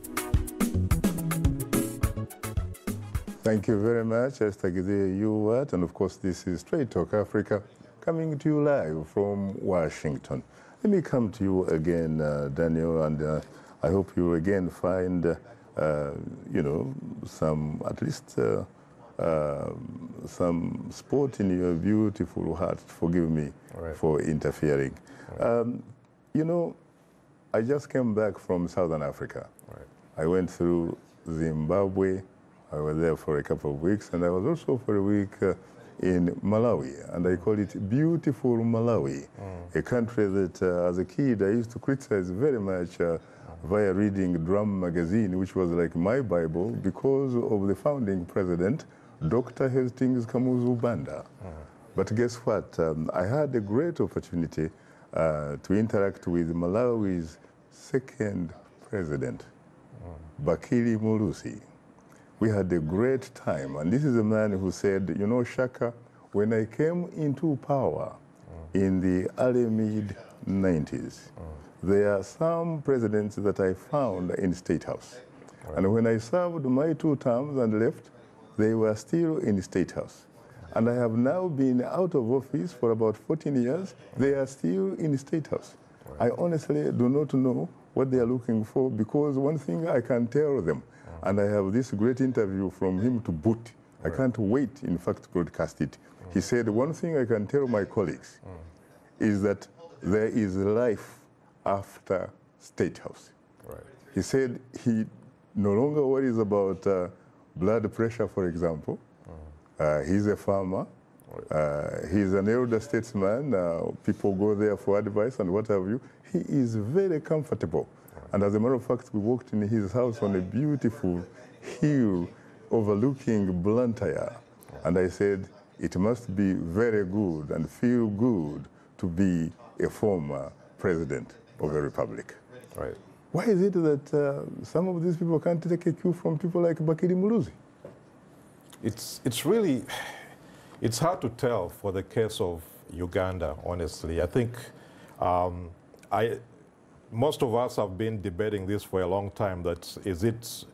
Thank you very much, Esther Gizeh. And of course, this is Straight Talk Africa, coming to you live from Washington. Let me come to you again, Daniel, and I hope you again find, you know, some, at least some sport in your beautiful heart. Forgive me for interfering. You know, I just came back from Southern Africa. I went through Zimbabwe. I was there for a couple of weeks, and I was also for a week in Malawi, and I call it beautiful Malawi, a country that as a kid I used to criticize very much via reading Drum magazine, which was like my Bible, because of the founding president, Dr. Hastings Kamuzu Banda. But guess what? I had a great opportunity to interact with Malawi's second president, Bakili Mulusi. We had a great time, and this is a man who said, you know, Shaka, when I came into power in the early mid-90s, there are some presidents that I found in State House. And when I served my 2 terms and left, they were still in State House. And I have now been out of office for about 14 years. They are still in State House. I honestly do not know what they are looking for, because one thing I can tell them, and I have this great interview from him to boot. I can't wait, in fact, to broadcast it. He said, one thing I can tell my colleagues is that there is life after State House. He said he no longer worries about blood pressure, for example. He's a farmer. He's an elder statesman. People go there for advice and what have you. He is very comfortable. And as a matter of fact, we walked in his house on a beautiful hill overlooking Blantyre. And I said, it must be very good and feel good to be a former president of a republic. Why is it that some of these people can't take a cue from people like Bakili Muluzi? It's really, it's hard to tell for the case of Uganda, honestly. I think most of us have been debating this for a long time, that is it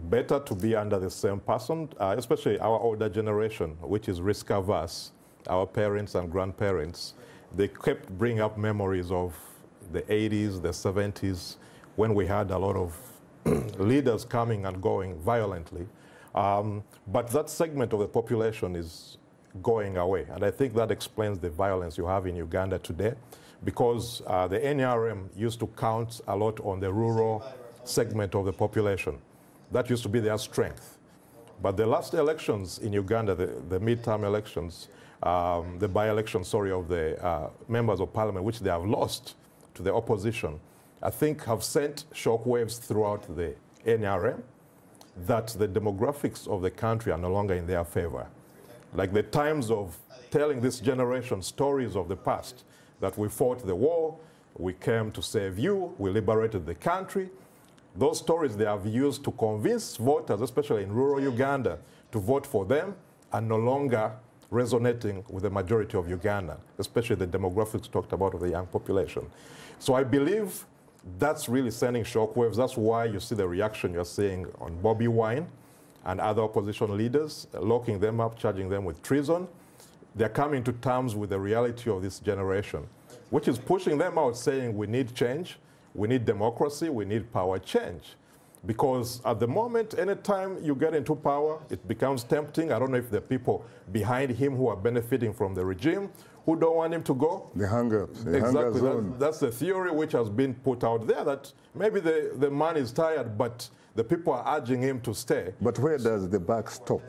better to be under the same person, especially our older generation, which is risk-averse, our parents and grandparents. They kept bringing up memories of the 80s, the 70s, when we had a lot of leaders coming and going violently. But that segment of the population is going away. And I think that explains the violence you have in Uganda today, because the NRM used to count a lot on the rural segment of the population. That used to be their strength. But the last elections in Uganda, the midterm elections, the by-election, sorry, of the members of parliament, which they have lost to the opposition, I think have sent shockwaves throughout the NRM that the demographics of the country are no longer in their favor. Like the times of telling this generation stories of the past, that we fought the war, we came to save you, we liberated the country. Those stories they have used to convince voters, especially in rural Uganda, to vote for them, are no longer resonating with the majority of Uganda, especially the demographics talked about of the young population. So I believe that's really sending shockwaves. That's why you see the reaction you're seeing on Bobi Wine and other opposition leaders, locking them up, charging them with treason. They're coming to terms with the reality of this generation, which is pushing them out, saying we need change, we need democracy, we need power change. Because at the moment, anytime you get into power, it becomes tempting. I don't know if the people behind him who are benefiting from the regime who don't want him to go. The hunger Exactly. zone. That's the theory which has been put out there, that maybe the man is tired, but the people are urging him to stay. But where does the buck stop?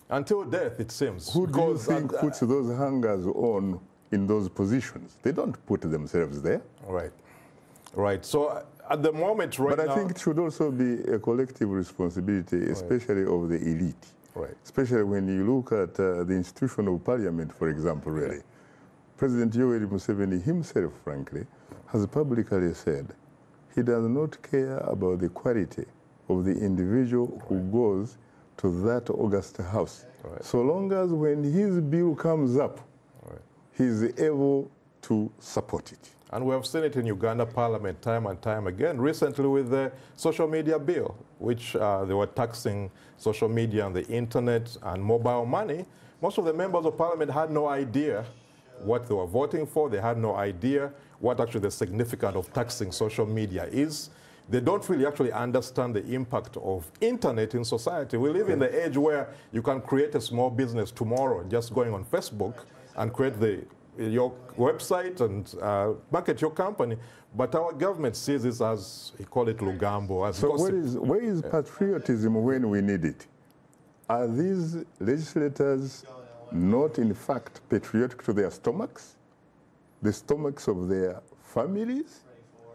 Until death, it seems. Who do you think puts those hangers on in those positions? They don't put themselves there. Right. Right. So at the moment right now... But I think it should also be a collective responsibility, especially of the elite. Right. Especially when you look at the institution of parliament, for example, really. President Yoweri Museveni himself, frankly, has publicly said he does not care about the quality of the individual who goes to that august house. So long as when his bill comes up, he's able to support it. And we have seen it in Uganda Parliament time and time again. Recently with the social media bill, which they were taxing social media and the internet and mobile money. Most of the members of Parliament had no idea what they were voting for. They had no idea what actually the significance of taxing social media is. They don't really actually understand the impact of internet in society. We live in the age where you can create a small business tomorrow just going on Facebook and create your website and market your company, but our government sees this as, he call it Lugambo. As so where is patriotism when we need it? Are these legislators not in fact patriotic to their stomachs? The stomachs of their families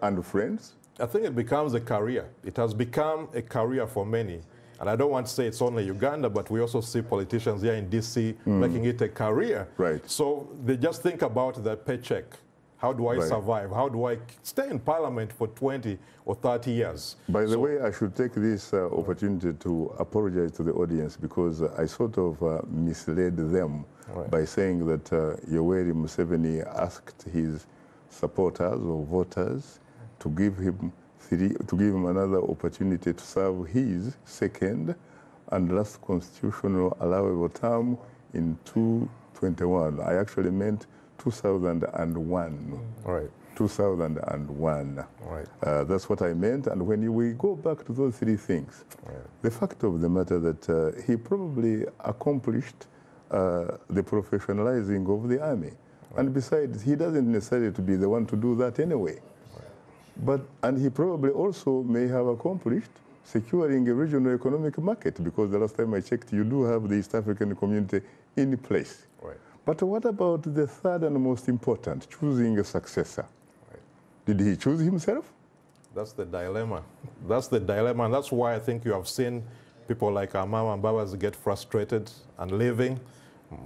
and friends? I think it becomes a career. It has become a career for many. And I don't want to say it's only Uganda, but we also see politicians here in DC making it a career. Right. So they just think about their paycheck. How do I survive? How do I stay in parliament for 20 or 30 years? By the way, I should take this opportunity to apologize to the audience because I sort of misled them by saying that Yoweri Museveni asked his supporters or voters to give him another opportunity to serve his second and last constitutional allowable term in 2021. I actually meant 2001. Right. 2001. Right. That's what I meant. And when we go back to those three things, the fact of the matter that he probably accomplished the professionalizing of the army. And besides, he doesn't necessarily to be the one to do that anyway. And he probably also may have accomplished securing a regional economic market, because the last time I checked, you do have the East African community in place. Right. But what about the third and most important, choosing a successor? Right. Did he choose himself? That's the dilemma. That's the dilemma, and that's why I think you have seen people like Amama and Babas get frustrated and leaving.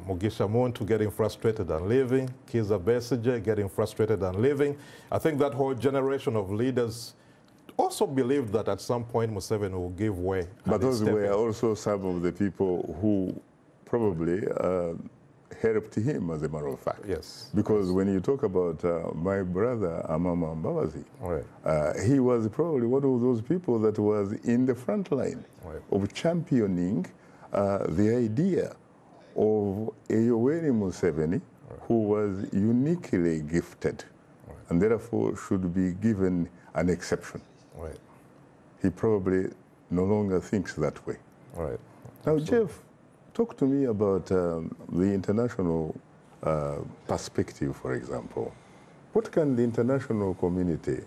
Mugisha Muntu getting frustrated and leaving, Kiza Besigye getting frustrated and leaving. I think that whole generation of leaders also believed that at some point Museveni will give way. But those were also some of the people who probably helped him, as a matter of fact. Yes. Because when you talk about my brother, Amama Mbabazi, he was probably one of those people that was in the front line of championing the idea of Yoweri Museveni, who was uniquely gifted, and therefore should be given an exception. Right. He probably no longer thinks that way. Right. Now, Jeff, talk to me about the international perspective, for example. What can the international community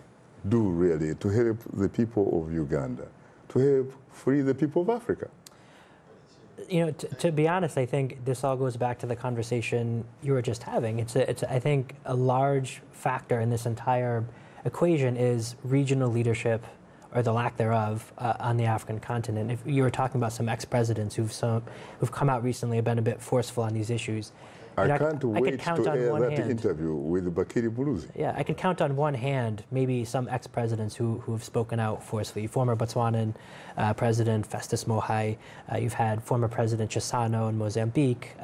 do, really, to help the people of Uganda, to help free the people of Africa? You know, to be honest, I think this all goes back to the conversation you were just having. It's I think a large factor in this entire equation is regional leadership, or the lack thereof, on the African continent. If you were talking about some ex-presidents who've come out recently and been a bit forceful on these issues. I can't wait to air that interview with Bakiri Buluzi. Yeah, I could count on one hand maybe some ex-presidents who have spoken out forcefully. Former Botswanan President Festus Mogae, you've had former President Chissano in Mozambique,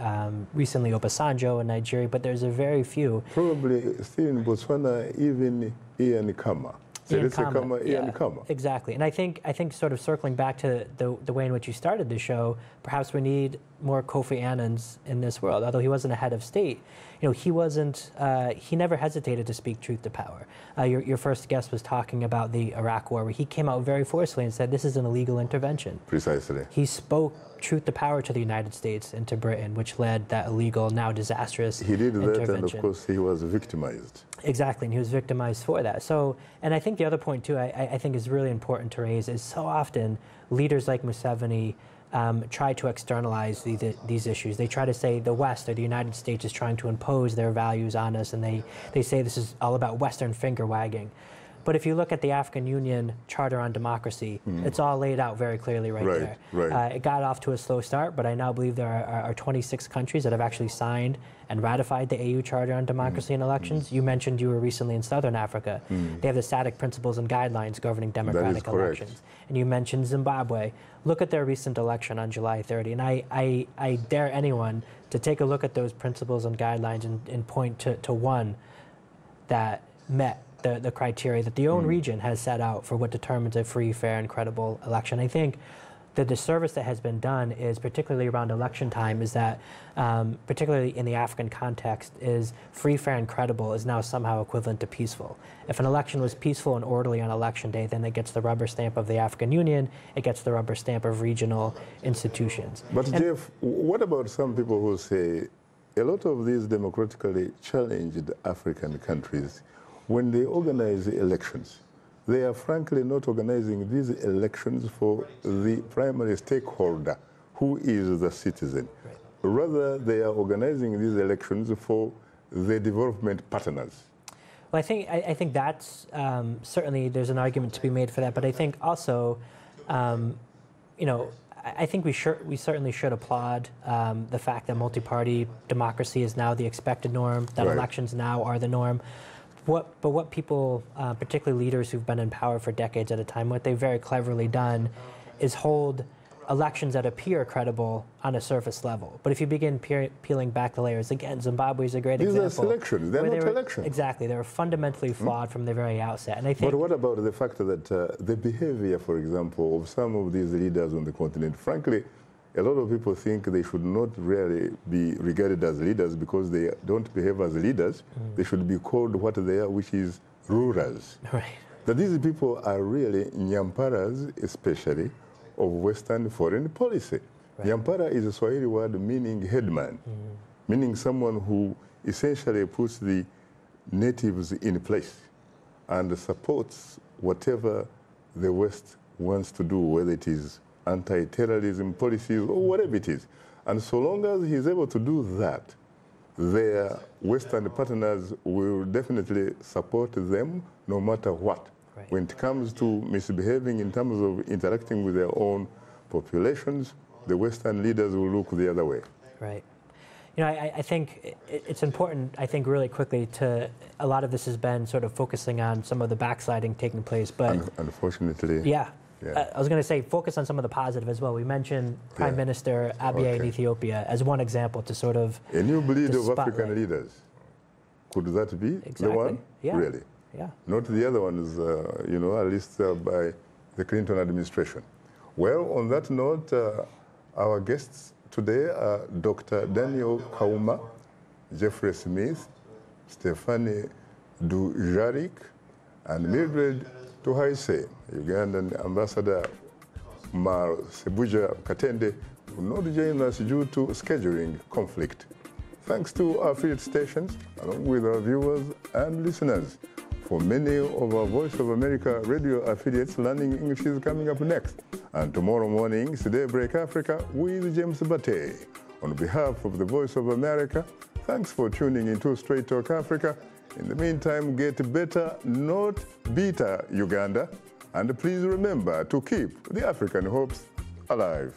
recently Obasanjo in Nigeria, but there's a very few. Probably still in Botswana, even Ian Kama. Exactly. And I think sort of circling back to the way in which you started the show, perhaps we need more Kofi Annans in this world. Although he wasn't a head of state, he never hesitated to speak truth to power. Your first guest was talking about the Iraq War, where he came out very forcefully and said this is an illegal intervention. Precisely. He spoke truth to power to the United States and to Britain, which led that illegal, now disastrous intervention. He did that, and of course he was victimized. Exactly, and he was victimized for that. So, and I think the other point too, I think is really important to raise is so often leaders like Museveni try to externalize these issues. They try to say the West or the United States is trying to impose their values on us, and they say this is all about Western finger wagging. But if you look at the African Union Charter on Democracy, it's all laid out very clearly right there. Right. It got off to a slow start, but I now believe there are 26 countries that have actually signed and ratified the AU Charter on Democracy and Elections. You mentioned you were recently in Southern Africa. They have the SADC principles and guidelines governing democratic elections. And you mentioned Zimbabwe. Look at their recent election on July 30. And I dare anyone to take a look at those principles and guidelines and point to one that met the criteria that the own region has set out for what determines a free, fair, and credible election. I think the disservice that has been done is, particularly around election time, is that, particularly in the African context, is free, fair, and credible is now somehow equivalent to peaceful. If an election was peaceful and orderly on election day, then it gets the rubber stamp of the African Union, it gets the rubber stamp of regional institutions. But Jeff, what about some people who say a lot of these democratically challenged African countries, when they organize elections, they are frankly not organizing these elections for the primary stakeholder, who is the citizen. Rather, they are organizing these elections for the development partners. Well, I think that's certainly there's an argument to be made for that, but I think also, I think we certainly should applaud the fact that multi-party democracy is now the expected norm, that elections now are the norm. But what people, particularly leaders who've been in power for decades at a time, what they've very cleverly done is hold elections that appear credible on a surface level. But if you begin peeling back the layers, again, Zimbabwe is a great example. These are selections, they're not elections. Exactly, they were fundamentally flawed from the very outset. And I think. But what about the fact that the behavior, for example, of some of these leaders on the continent, frankly, a lot of people think they should not really be regarded as leaders because they don't behave as leaders. They should be called what they are, which is rulers. Right. That these people are really nyamparas, especially, of Western foreign policy. Nyampara is a Swahili word meaning headman, meaning someone who essentially puts the natives in place and supports whatever the West wants to do, whether it is anti-terrorism policies or whatever it is. And so long as he's able to do that, their Western partners will definitely support them no matter what. When it comes to misbehaving in terms of interacting with their own populations, the Western leaders will look the other way. Right. I think it's important, I think really quickly to, a lot of this has been sort of focusing on some of the backsliding taking place, but unfortunately. Yeah. I was going to say focus on some of the positive as well. We mentioned Prime Minister Abiy in Ethiopia as one example to sort of a new breed of African leaders. Could that be the one? Yeah. Really? Yeah. Not the other ones, at least by the Clinton administration. Well, on that note, our guests today are Dr. Daniel Kauma, Jeffrey Smith, Stephanie Dujarik, and Mildred Tuhaise. Ugandan Ambassador Mar Sebuja Katende will not join us due to scheduling conflict. Thanks to our affiliate stations, along with our viewers and listeners. For many of our Voice of America radio affiliates, Learning English is coming up next. And tomorrow morning is Daybreak Africa with James Bate. On behalf of the Voice of America, thanks for tuning into Straight Talk Africa. In the meantime, get better, not bitter, Uganda. And please remember to keep the African hopes alive.